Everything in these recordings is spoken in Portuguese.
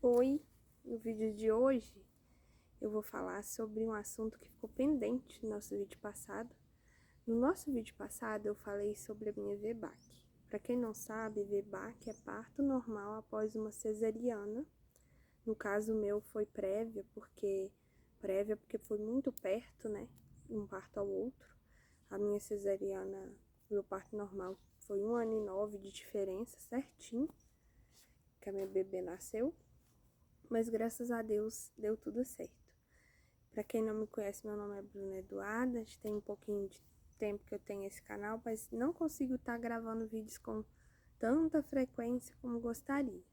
Oi, no vídeo de hoje eu vou falar sobre um assunto que ficou pendente no nosso vídeo passado. No nosso vídeo passado eu falei sobre a minha VBAC. Para quem não sabe, VBAC é parto normal após uma cesariana. No caso meu foi prévia porque foi muito perto, né, um parto ao outro. A minha cesariana, meu parto normal foi 1 ano e 9 de diferença, certinho, que a minha bebê nasceu. Mas graças a Deus deu tudo certo. Para quem não me conhece, meu nome é Bruna Eduarda, tem um pouquinho de tempo que eu tenho esse canal, mas não consigo estar gravando vídeos com tanta frequência como gostaria.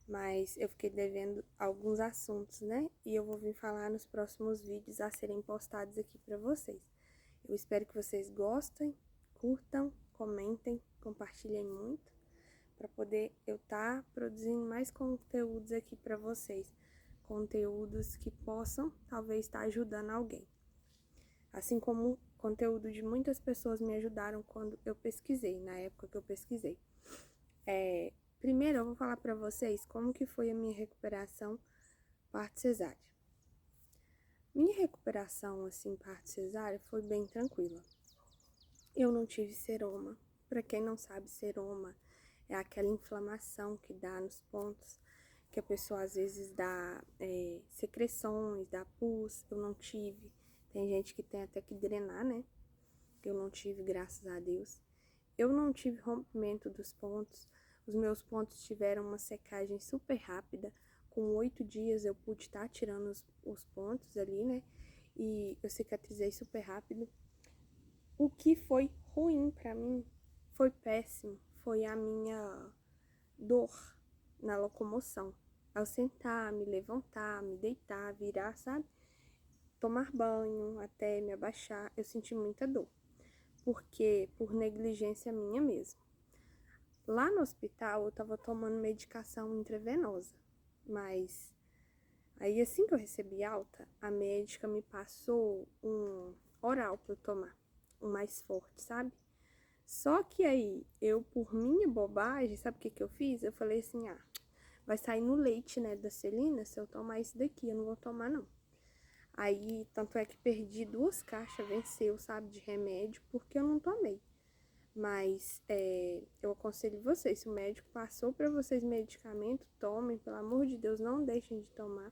Mas eu fiquei devendo alguns assuntos, né? E eu vou vir falar nos próximos vídeos a serem postados aqui para vocês. Eu espero que vocês gostem, curtam, comentem, compartilhem muito, para poder eu estar produzindo mais conteúdos aqui para vocês. Conteúdos que possam, talvez, estar ajudando alguém. Assim como o conteúdo de muitas pessoas me ajudaram quando eu pesquisei, na época que eu pesquisei. Primeiro eu vou falar para vocês como que foi a minha recuperação parto cesárea. Minha recuperação, assim, parto cesárea foi bem tranquila. Eu não tive seroma. Para quem não sabe, seroma é aquela inflamação que dá nos pontos, que a pessoa às vezes dá secreções, dá pus. Eu não tive. Tem gente que tem até que drenar, né? Eu não tive, graças a Deus. Eu não tive rompimento dos pontos. Os meus pontos tiveram uma secagem super rápida. Com 8 dias eu pude estar tirando os pontos ali, né? E eu cicatrizei super rápido. O que foi ruim pra mim, foi péssimo, foi a minha dor na locomoção. Ao sentar, me levantar, me deitar, virar, sabe? Tomar banho, até me abaixar, eu senti muita dor. Porque por negligência minha mesmo. Lá no hospital eu tava tomando medicação intravenosa, mas aí assim que eu recebi alta, a médica me passou um oral pra eu tomar, um mais forte, sabe? Só que aí, eu, por minha bobagem, sabe o que eu fiz? Eu falei assim, vai sair no leite, né, da Celina, se eu tomar isso daqui, eu não vou tomar, não. Aí, tanto é que perdi 2 caixas, venceu, sabe, de remédio, porque eu não tomei. Mas, eu aconselho vocês, se o médico passou pra vocês medicamento, tomem, pelo amor de Deus, não deixem de tomar,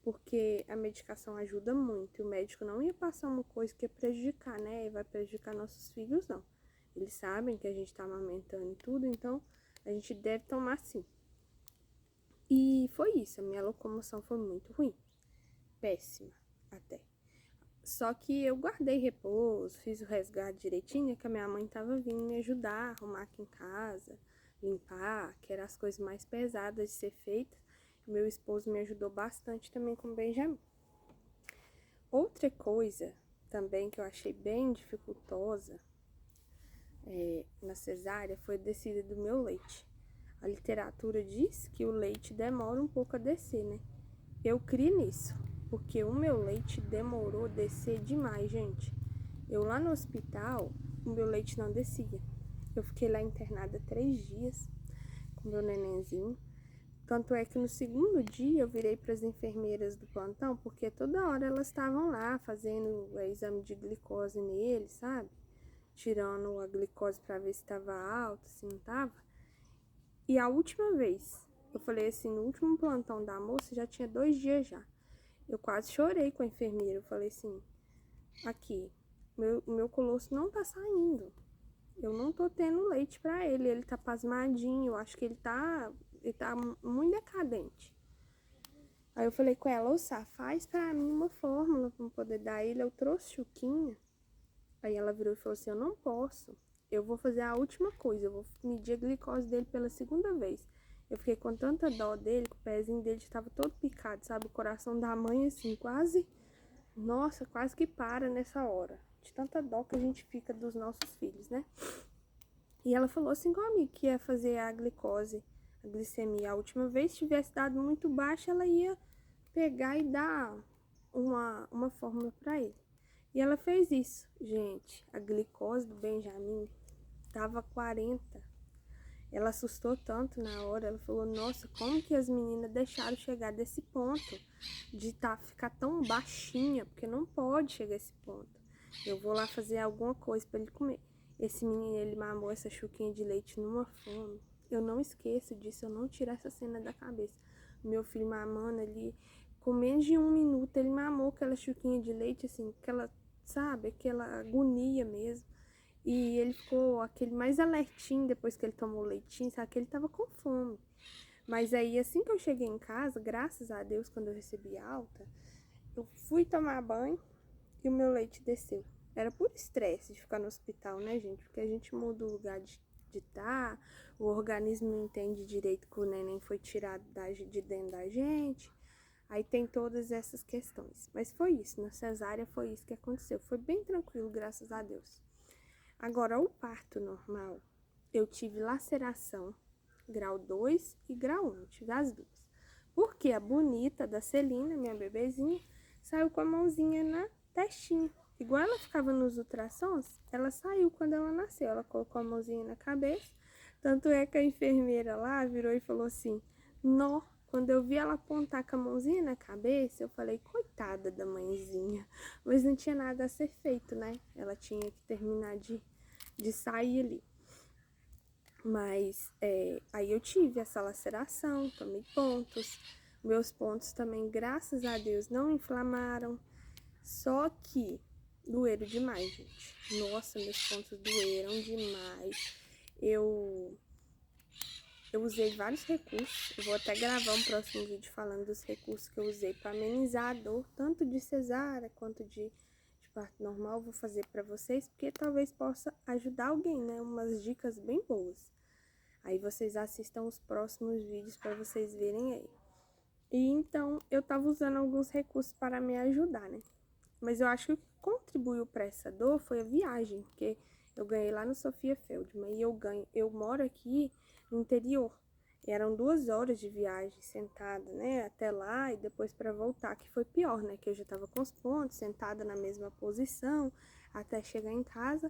porque a medicação ajuda muito. O médico não ia passar uma coisa que ia prejudicar, né, vai prejudicar nossos filhos, não. Eles sabem que a gente tá amamentando e tudo, então a gente deve tomar sim. E foi isso, a minha locomoção foi muito ruim. Péssima, até. Só que eu guardei repouso, fiz o resgate direitinho, que a minha mãe tava vindo me ajudar, arrumar aqui em casa, limpar, que eram as coisas mais pesadas de ser feitas. Meu esposo me ajudou bastante também com o Benjamin. Outra coisa também que eu achei bem dificultosa na cesárea foi a descida do meu leite. A literatura diz que o leite demora um pouco a descer, né? Eu criei nisso, porque o meu leite demorou a descer demais, gente. Eu lá no hospital, o meu leite não descia. Eu fiquei lá internada 3 dias com meu nenenzinho. Tanto é que no segundo dia eu virei para as enfermeiras do plantão, porque toda hora elas estavam lá fazendo exame de glicose nele, sabe? Tirando a glicose para ver se estava alta, se não estava. E a última vez, eu falei assim, no último plantão da moça, já tinha 2 dias já. Eu quase chorei com a enfermeira. Eu falei assim, aqui, meu colosso não tá saindo. Eu não tô tendo leite pra ele. Ele tá pasmadinho. Eu acho que ele tá muito decadente. Aí eu falei com ela, Sá, faz pra mim uma fórmula pra poder dar ele. Eu trouxe chuquinha. Aí ela virou e falou assim, eu não posso. Eu vou fazer a última coisa. Eu vou medir a glicose dele pela segunda vez. Eu fiquei com tanta dó dele, que o pezinho dele estava todo picado, sabe? O coração da mãe, assim, quase... Nossa, quase que para nessa hora. De tanta dó que a gente fica dos nossos filhos, né? E ela falou assim comigo que ia fazer a glicose, a glicemia. A última vez, se tivesse dado muito baixo, ela ia pegar e dar uma fórmula pra ele. E ela fez isso. Gente, a glicose do Benjamin tava 40. Ela assustou tanto na hora, ela falou, nossa, como que as meninas deixaram chegar desse ponto de ficar tão baixinha, porque não pode chegar a esse ponto. Eu vou lá fazer alguma coisa para ele comer. Esse menino, ele mamou essa chuquinha de leite numa fome. Eu não esqueço disso, eu não tiro essa cena da cabeça. Meu filho mamando ali, com menos de 1 minuto, ele mamou aquela chuquinha de leite, assim, aquela, sabe, aquela agonia mesmo. E ele ficou aquele mais alertinho depois que ele tomou o leitinho, sabe, que ele tava com fome. Mas aí, assim que eu cheguei em casa, graças a Deus, quando eu recebi alta, eu fui tomar banho e o meu leite desceu. Era por estresse de ficar no hospital, né, gente? Porque a gente muda o lugar de estar, o organismo não entende direito que o neném foi tirado de dentro da gente. Aí tem todas essas questões. Mas foi isso, na cesárea foi isso que aconteceu. Foi bem tranquilo, graças a Deus. Agora, o parto normal, eu tive laceração, grau 2 e grau 1, tive as duas. Porque a bonita da Celina, minha bebezinha, saiu com a mãozinha na testinha. Igual ela ficava nos ultrassons, ela saiu quando ela nasceu. Ela colocou a mãozinha na cabeça. Tanto é que a enfermeira lá virou e falou assim, nó. Quando eu vi ela apontar com a mãozinha na cabeça, eu falei, coitada da mãezinha. Mas não tinha nada a ser feito, né? Ela tinha que terminar de sair ali. Mas aí eu tive essa laceração, tomei pontos. Meus pontos também, graças a Deus, não inflamaram. Só que doeram demais, gente. Nossa, meus pontos doeram demais. Eu usei vários recursos. Eu vou até gravar um próximo vídeo falando dos recursos que eu usei para amenizar a dor, tanto de cesárea quanto de parto normal. Vou fazer para vocês, porque talvez possa ajudar alguém, né? Umas dicas bem boas. Aí vocês assistam os próximos vídeos para vocês verem aí. E então, eu tava usando alguns recursos para me ajudar, né? Mas eu acho que o que contribuiu para essa dor foi a viagem, porque eu ganhei lá no Sofia Feldman e eu moro aqui no interior. E eram 2 horas de viagem sentada, né, até lá e depois para voltar, que foi pior, né, que eu já tava com os pontos, sentada na mesma posição até chegar em casa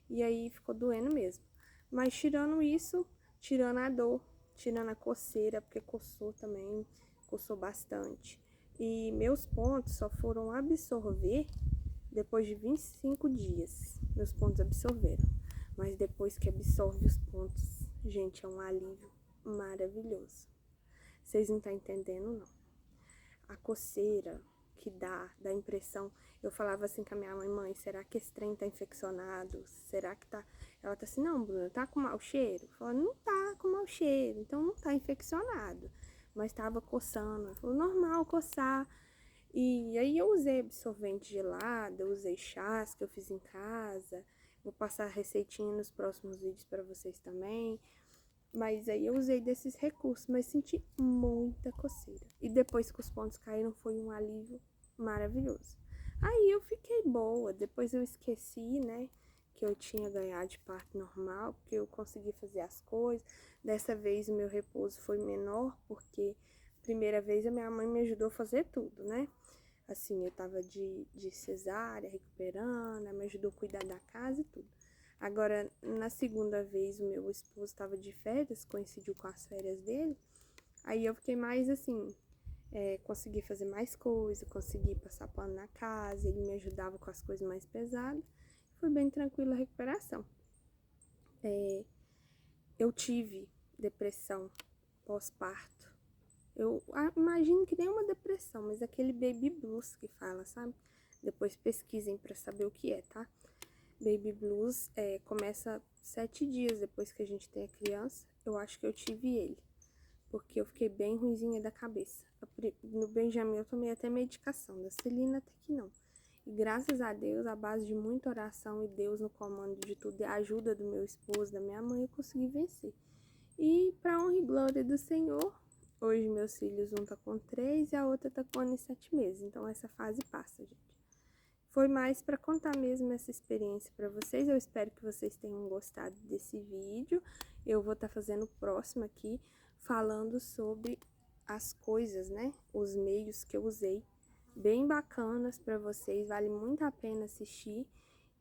e aí ficou doendo mesmo. Mas tirando isso, tirando a dor, tirando a coceira, porque coçou também, coçou bastante. E meus pontos só foram absorver depois de 25 dias. Meus pontos absorveram. Mas depois que absorve os pontos, gente, é um alívio maravilhoso. Vocês não estão entendendo, não. A coceira que dá impressão. Eu falava assim com a minha mãe, será que esse trem tá infeccionado? Será que tá... Ela tá assim, não, Bruna, tá com mau cheiro? Eu falava, não tá com mau cheiro, então não tá infeccionado. Mas tava coçando. Ela falou, normal coçar. E aí eu usei absorvente gelado, eu usei chás que eu fiz em casa. Vou passar a receitinha nos próximos vídeos para vocês também. Mas aí eu usei desses recursos, mas senti muita coceira. E depois que os pontos caíram, foi um alívio maravilhoso. Aí eu fiquei boa, depois eu esqueci, né, que eu tinha ganhado de parto normal, porque eu consegui fazer as coisas. Dessa vez o meu repouso foi menor, porque primeira vez a minha mãe me ajudou a fazer tudo, né? Assim, eu tava de cesárea, recuperando, ela me ajudou a cuidar da casa e tudo. Agora, na segunda vez, o meu esposo estava de férias, coincidiu com as férias dele. Aí eu fiquei mais assim, consegui fazer mais coisas, consegui passar pano na casa, ele me ajudava com as coisas mais pesadas. Foi bem tranquila a recuperação. Eu tive depressão pós-parto. Eu imagino que nem uma depressão, mas aquele baby blues que fala, sabe? Depois pesquisem pra saber o que é, tá? Baby blues começa 7 dias depois que a gente tem a criança. Eu acho que eu tive ele, porque eu fiquei bem ruinzinha da cabeça. No Benjamin eu tomei até medicação, da Celina até que não. E graças a Deus, à base de muita oração e Deus no comando de tudo, e a ajuda do meu esposo, da minha mãe, eu consegui vencer. E pra honra e glória do Senhor, hoje meus filhos, um tá com 3 e a outra tá com 1 ano e 7 meses. Então essa fase passa, gente. Foi mais para contar mesmo essa experiência para vocês. Eu espero que vocês tenham gostado desse vídeo. Eu vou estar fazendo o próximo aqui, falando sobre as coisas, né? Os meios que eu usei, bem bacanas para vocês. Vale muito a pena assistir.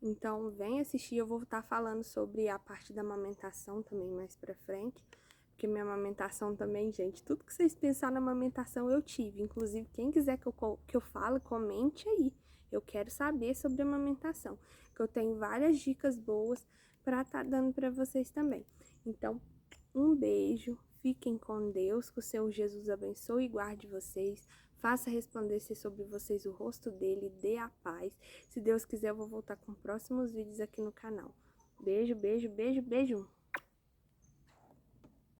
Então, vem assistir, eu vou estar falando sobre a parte da amamentação também mais pra frente. Porque minha amamentação também, gente, tudo que vocês pensaram na amamentação eu tive. Inclusive, quem quiser que eu fale, comente aí. Eu quero saber sobre a amamentação, que eu tenho várias dicas boas pra estar dando pra vocês também. Então, um beijo, fiquem com Deus, que o Senhor Jesus abençoe e guarde vocês. Faça resplandecer sobre vocês o rosto dele, dê a paz. Se Deus quiser, eu vou voltar com próximos vídeos aqui no canal. Beijo, beijo, beijo, beijo.